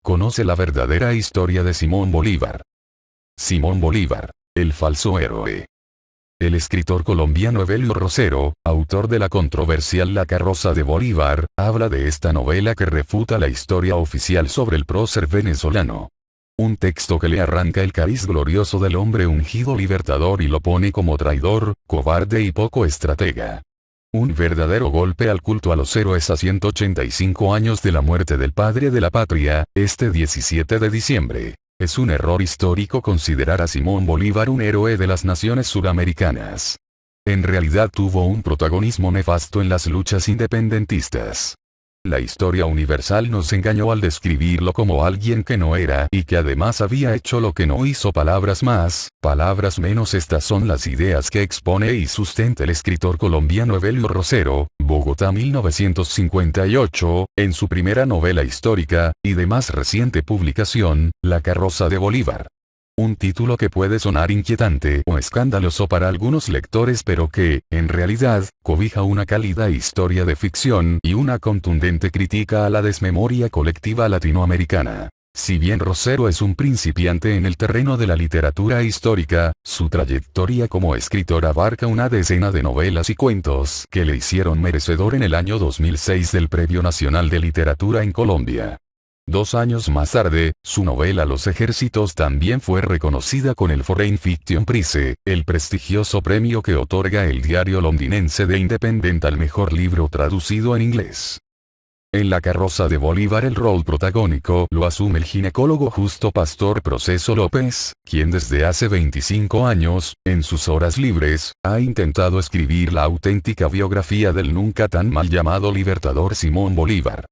Conoce la verdadera historia de Simón Bolívar. Simón Bolívar, el falso héroe. El escritor colombiano Evelio Rosero, autor de la controversial La carroza de Bolívar, habla de esta novela que refuta la historia oficial sobre el prócer venezolano. Un texto que le arranca el cariz glorioso del hombre ungido libertador y lo pone como traidor, cobarde y poco estratega. Un verdadero golpe al culto a los héroes a 185 años de la muerte del padre de la patria, este 17 de diciembre. Es un error histórico considerar a Simón Bolívar un héroe de las naciones sudamericanas. En realidad tuvo un protagonismo nefasto en las luchas independentistas. La historia universal nos engañó al describirlo como alguien que no era y que además había hecho lo que no hizo. Palabras más, palabras menos. Estas son las ideas que expone y sustenta el escritor colombiano Evelio Rosero, Bogotá 1958, en su primera novela histórica, y de más reciente publicación, La carroza de Bolívar. Un título que puede sonar inquietante o escandaloso para algunos lectores, pero que, en realidad, cobija una cálida historia de ficción y una contundente crítica a la desmemoria colectiva latinoamericana. Si bien Rosero es un principiante en el terreno de la literatura histórica, su trayectoria como escritor abarca una decena de novelas y cuentos que le hicieron merecedor en el año 2006 del Premio Nacional de Literatura en Colombia. 2 años más tarde, su novela Los Ejércitos también fue reconocida con el Foreign Fiction Prize, el prestigioso premio que otorga el diario londinense The Independent al mejor libro traducido en inglés. En La carroza de Bolívar el rol protagónico lo asume el ginecólogo Justo Pastor Proceso López, quien desde hace 25 años, en sus horas libres, ha intentado escribir la auténtica biografía del nunca tan mal llamado libertador Simón Bolívar.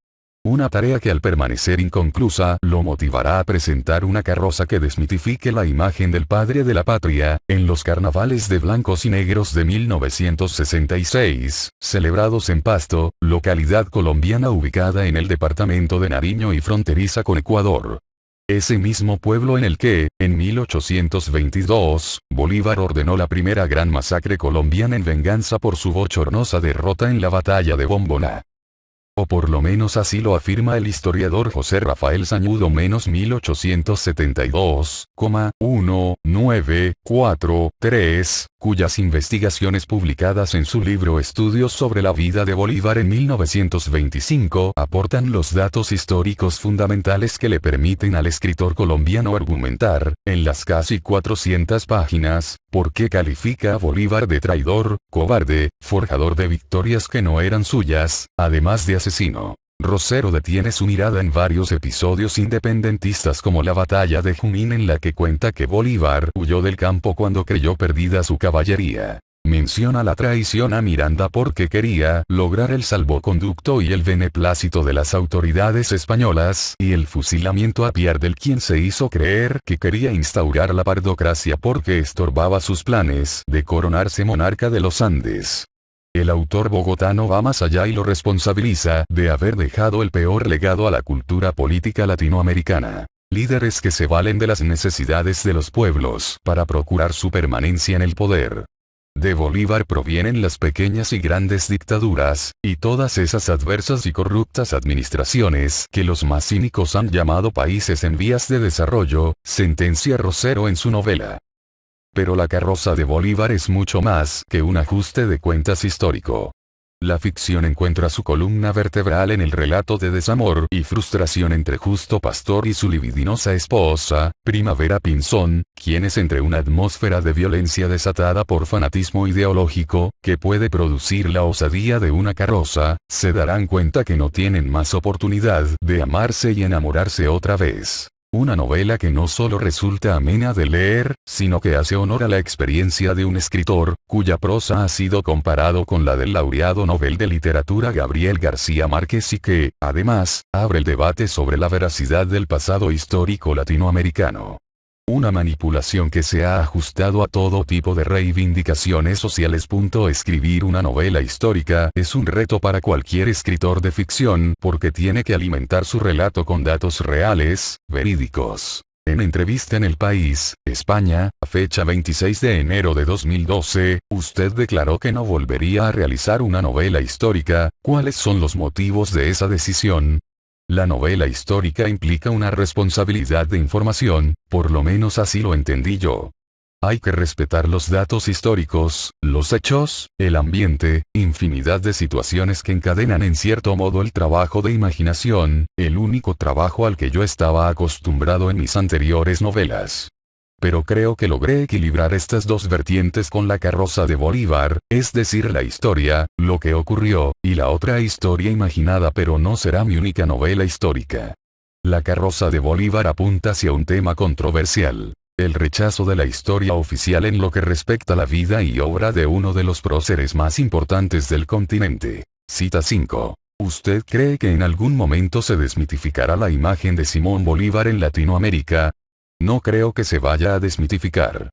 Una tarea que al permanecer inconclusa lo motivará a presentar una carroza que desmitifique la imagen del padre de la patria, en los carnavales de blancos y negros de 1966, celebrados en Pasto, localidad colombiana ubicada en el departamento de Nariño y fronteriza con Ecuador. Ese mismo pueblo en el que, en 1822, Bolívar ordenó la primera gran masacre colombiana en venganza por su bochornosa derrota en la batalla de Bomboná. O por lo menos así lo afirma el historiador José Rafael Sañudo -1872,1943, cuyas investigaciones publicadas en su libro Estudios sobre la vida de Bolívar en 1925 aportan los datos históricos fundamentales que le permiten al escritor colombiano argumentar, en las casi 400 páginas, por qué califica a Bolívar de traidor, cobarde, forjador de victorias que no eran suyas, además de asesino. Rosero detiene su mirada en varios episodios independentistas como la batalla de Junín, en la que cuenta que Bolívar huyó del campo cuando creyó perdida su caballería. Menciona la traición a Miranda porque quería lograr el salvoconducto y el beneplácito de las autoridades españolas, y el fusilamiento a Pierre del, quien se hizo creer que quería instaurar la pardocracia porque estorbaba sus planes de coronarse monarca de los Andes. El autor bogotano va más allá y lo responsabiliza de haber dejado el peor legado a la cultura política latinoamericana. Líderes que se valen de las necesidades de los pueblos para procurar su permanencia en el poder. De Bolívar provienen las pequeñas y grandes dictaduras, y todas esas adversas y corruptas administraciones que los más cínicos han llamado países en vías de desarrollo, sentencia Rosero en su novela. Pero La carroza de Bolívar es mucho más que un ajuste de cuentas histórico. La ficción encuentra su columna vertebral en el relato de desamor y frustración entre Justo Pastor y su libidinosa esposa, Primavera Pinzón, quienes, entre una atmósfera de violencia desatada por fanatismo ideológico, que puede producir la osadía de una carroza, se darán cuenta que no tienen más oportunidad de amarse y enamorarse otra vez. Una novela que no solo resulta amena de leer, sino que hace honor a la experiencia de un escritor, cuya prosa ha sido comparado con la del laureado Nobel de Literatura Gabriel García Márquez y que, además, abre el debate sobre la veracidad del pasado histórico latinoamericano. Una manipulación que se ha ajustado a todo tipo de reivindicaciones sociales. Escribir una novela histórica es un reto para cualquier escritor de ficción porque tiene que alimentar su relato con datos reales, verídicos. En entrevista en El País, España, a fecha 26 de enero de 2012, usted declaró que no volvería a realizar una novela histórica. ¿Cuáles son los motivos de esa decisión? La novela histórica implica una responsabilidad de información, por lo menos así lo entendí yo. Hay que respetar los datos históricos, los hechos, el ambiente, infinidad de situaciones que encadenan en cierto modo el trabajo de imaginación, el único trabajo al que yo estaba acostumbrado en mis anteriores novelas. Pero creo que logré equilibrar estas dos vertientes con La carroza de Bolívar, es decir, la historia, lo que ocurrió, y la otra historia imaginada, pero no será mi única novela histórica. La carroza de Bolívar apunta hacia un tema controversial: el rechazo de la historia oficial en lo que respecta a la vida y obra de uno de los próceres más importantes del continente. Cita 5. ¿Usted cree que en algún momento se desmitificará la imagen de Simón Bolívar en Latinoamérica? No creo que se vaya a desmitificar.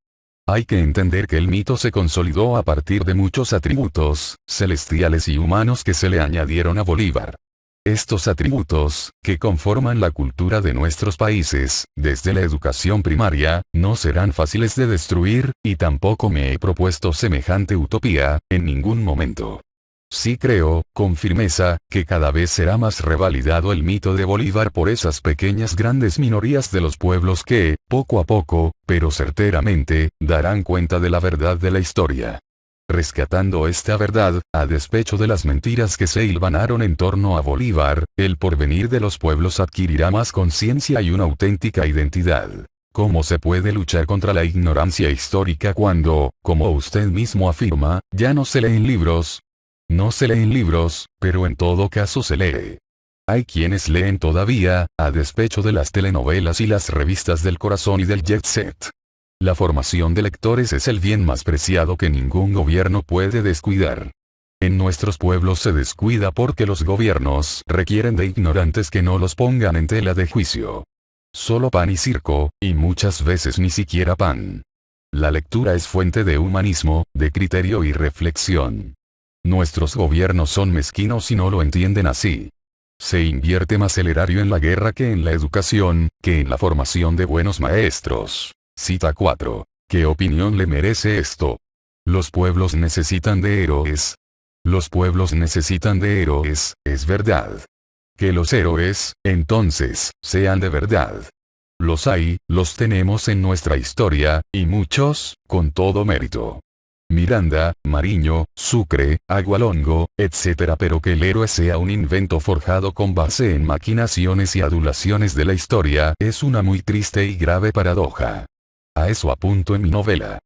Hay que entender que el mito se consolidó a partir de muchos atributos, celestiales y humanos que se le añadieron a Bolívar. Estos atributos, que conforman la cultura de nuestros países, desde la educación primaria, no serán fáciles de destruir, y tampoco me he propuesto semejante utopía, en ningún momento. Sí creo, con firmeza, que cada vez será más revalidado el mito de Bolívar por esas pequeñas grandes minorías de los pueblos que, poco a poco, pero certeramente, darán cuenta de la verdad de la historia. Rescatando esta verdad, a despecho de las mentiras que se hilvanaron en torno a Bolívar, el porvenir de los pueblos adquirirá más conciencia y una auténtica identidad. ¿Cómo se puede luchar contra la ignorancia histórica cuando, como usted mismo afirma, ya no se leen libros? No se leen libros, pero en todo caso se lee. Hay quienes leen todavía, a despecho de las telenovelas y las revistas del corazón y del jet set. La formación de lectores es el bien más preciado que ningún gobierno puede descuidar. En nuestros pueblos se descuida porque los gobiernos requieren de ignorantes que no los pongan en tela de juicio. Solo pan y circo, y muchas veces ni siquiera pan. La lectura es fuente de humanismo, de criterio y reflexión. Nuestros gobiernos son mezquinos y no lo entienden así. Se invierte más el erario en la guerra que en la educación, que en la formación de buenos maestros. Cita 4. ¿Qué opinión le merece esto? Los pueblos necesitan de héroes. Los pueblos necesitan de héroes, es verdad. Que los héroes, entonces, sean de verdad. Los hay, los tenemos en nuestra historia, y muchos, con todo mérito. Miranda, Mariño, Sucre, Agualongo, etc. Pero que el héroe sea un invento forjado con base en maquinaciones y adulaciones de la historia es una muy triste y grave paradoja. A eso apunto en mi novela.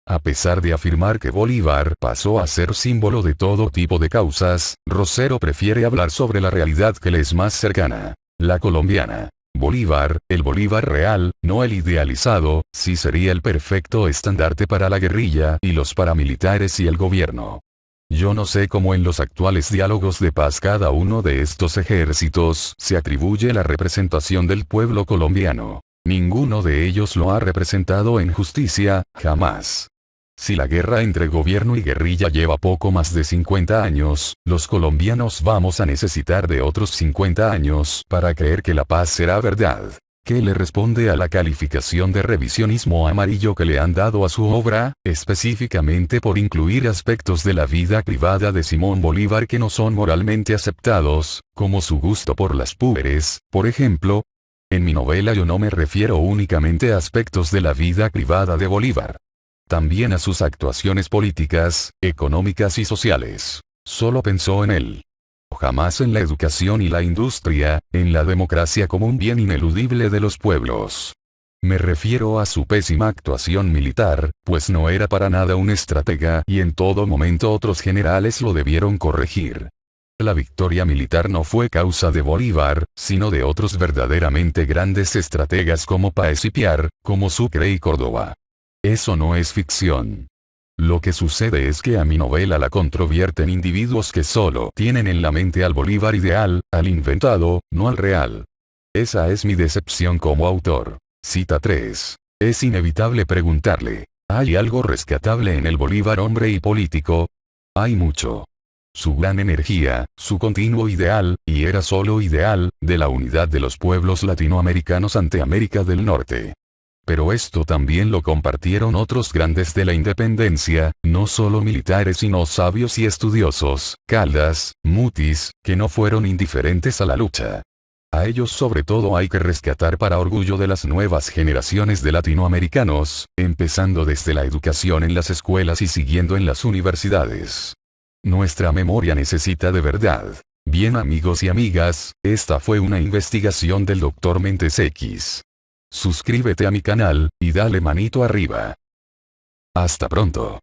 A pesar de afirmar que Bolívar pasó a ser símbolo de todo tipo de causas, Rosero prefiere hablar sobre la realidad que le es más cercana, la colombiana. Bolívar, el Bolívar real, no el idealizado, sí sería el perfecto estandarte para la guerrilla y los paramilitares y el gobierno. Yo no sé cómo en los actuales diálogos de paz cada uno de estos ejércitos se atribuye la representación del pueblo colombiano. Ninguno de ellos lo ha representado en justicia, jamás. Si la guerra entre gobierno y guerrilla lleva poco más de 50 años, los colombianos vamos a necesitar de otros 50 años para creer que la paz será verdad. ¿Qué le responde a la calificación de revisionismo amarillo que le han dado a su obra, específicamente por incluir aspectos de la vida privada de Simón Bolívar que no son moralmente aceptados, como su gusto por las púberes, por ejemplo? En mi novela yo no me refiero únicamente a aspectos de la vida privada de Bolívar. También a sus actuaciones políticas, económicas y sociales. Solo pensó en él. Jamás en la educación y la industria, en la democracia como un bien ineludible de los pueblos. Me refiero a su pésima actuación militar, pues no era para nada un estratega y en todo momento otros generales lo debieron corregir. La victoria militar no fue causa de Bolívar, sino de otros verdaderamente grandes estrategas como Páez y Piar, como Sucre y Córdoba. Eso no es ficción. Lo que sucede es que a mi novela la controvierten individuos que solo tienen en la mente al Bolívar ideal, al inventado, no al real. Esa es mi decepción como autor. Cita 3. Es inevitable preguntarle, ¿hay algo rescatable en el Bolívar hombre y político? Hay mucho. Su gran energía, su continuo ideal, y era solo ideal, de la unidad de los pueblos latinoamericanos ante América del Norte. Pero esto también lo compartieron otros grandes de la independencia, no solo militares sino sabios y estudiosos, Caldas, Mutis, que no fueron indiferentes a la lucha. A ellos sobre todo hay que rescatar para orgullo de las nuevas generaciones de latinoamericanos, empezando desde la educación en las escuelas y siguiendo en las universidades. Nuestra memoria necesita de verdad. Bien amigos y amigas, esta fue una investigación del Dr. Mentes X. Suscríbete a mi canal, y dale manito arriba. Hasta pronto.